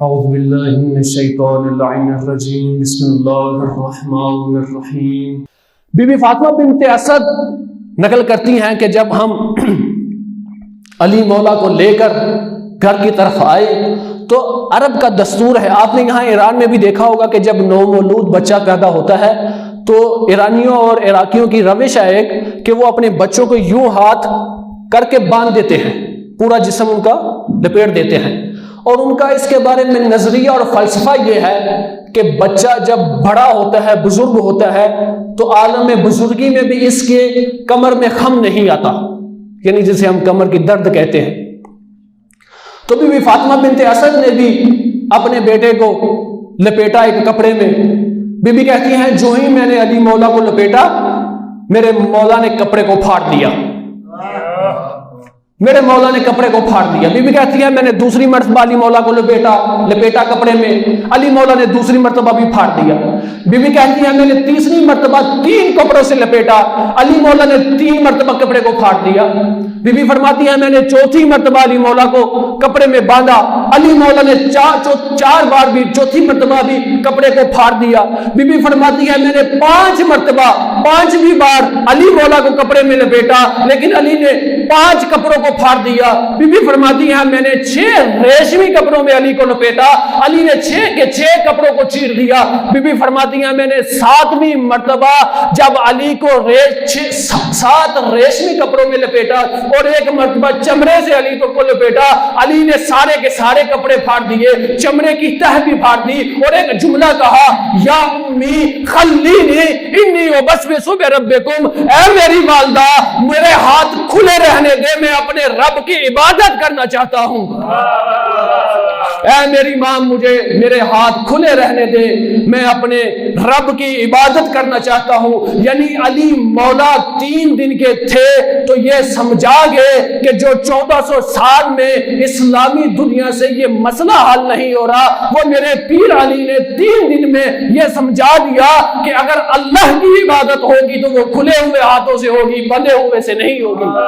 اعوذ باللہ من الشیطان اللعین الرجیم بسم اللہ الرحمن الرحیم۔ بی بی فاطمہ بنت اسد نقل کرتی ہیں کہ جب ہم علی مولا کو لے کر گھر کی طرف آئے تو عرب کا دستور ہے، آپ نے یہاں ایران میں بھی دیکھا ہوگا کہ جب نومولود بچہ پیدا ہوتا ہے تو ایرانیوں اور عراقیوں کی روش ہے ایک کہ وہ اپنے بچوں کو یوں ہاتھ کر کے باندھ دیتے ہیں، پورا جسم ان کا لپیٹ دیتے ہیں، اور ان کا اس کے بارے میں نظریہ اور فلسفہ یہ ہے کہ بچہ جب بڑا ہوتا ہے، بزرگ ہوتا ہے، تو عالم بزرگی میں بھی اس کے کمر میں خم نہیں آتا، یعنی جسے ہم کمر کی درد کہتے ہیں۔ تو بی بی فاطمہ بنت اسد نے بھی اپنے بیٹے کو لپیٹا ایک کپڑے میں۔ بی بی کہتی ہیں جو ہی میں نے علی مولا کو لپیٹا، میرے مولا نے کپڑے کو پھاڑ دیا، میرے مولا نے کپڑے کو پھاڑ دیا۔ بی بی کہتی ہے میں نے دوسری مرتبہ علی مولا کو لپیٹا کپڑے میں، علی مولا نے دوسری مرتبہ بھی پھاڑ دیا۔ بی بی کہتی ہے میں نے تیسری مرتبہ 3 کپڑوں سے لپیٹا، علی مولا نے 3 مرتبہ کپڑے کو پھاڑ دیا۔ بی بی فرماتی ہے میں نے چوتھی مرتبہ علی مولا کو کپڑے میں باندھا، علی مولا نے 4 بار بھی، چوتھی مرتبہ بھی کپڑے کو پھاڑ دیا۔ بی بی فرماتی ہے میں نے 5 مرتبہ، 5ویں بار علی مولا کو کپڑے میں لپیٹا، لیکن علی نے 5 کپڑوں کو پھاڑ دیا۔ بی بی فرماتی ہے میں نے 6 ریشمی کپڑوں میں علی کو لپیٹا، علی نے 6 کے 6 کپڑوں کو چیر دیا۔ بی بی فرماتی ہے میں نے 7ویں مرتبہ جب علی کو 7 ریشمی کپڑوں میں لپیٹا اور 1 مرتبہ چمڑے سے علی کو لپیٹا، علی نے سارے کے سارے کپڑے پھاڑ دیے، چمڑے کی تہ بھی پھاڑ دی، اور ایک جملہ کہا یا امی خلینی انی وبسوس بربکم، اے میری والدہ میرے ہاتھ کھلے رہنے دے، میں اپنے رب کی عبادت کرنا چاہتا ہوں۔ اے میری ماں مجھے میرے ہاتھ کھلے رہنے دے، میں اپنے رب کی عبادت کرنا چاہتا ہوں۔ یعنی علی مولا 3 دن کے تھے تو یہ سمجھا گئے کہ جو 1400 سال میں اسلامی دنیا سے یہ مسئلہ حل نہیں ہو رہا، وہ میرے پیر علی نے 3 دن میں یہ سمجھا دیا کہ اگر اللہ کی عبادت ہوگی تو وہ کھلے ہوئے ہاتھوں سے ہوگی، بندے ہوئے سے نہیں ہوگی۔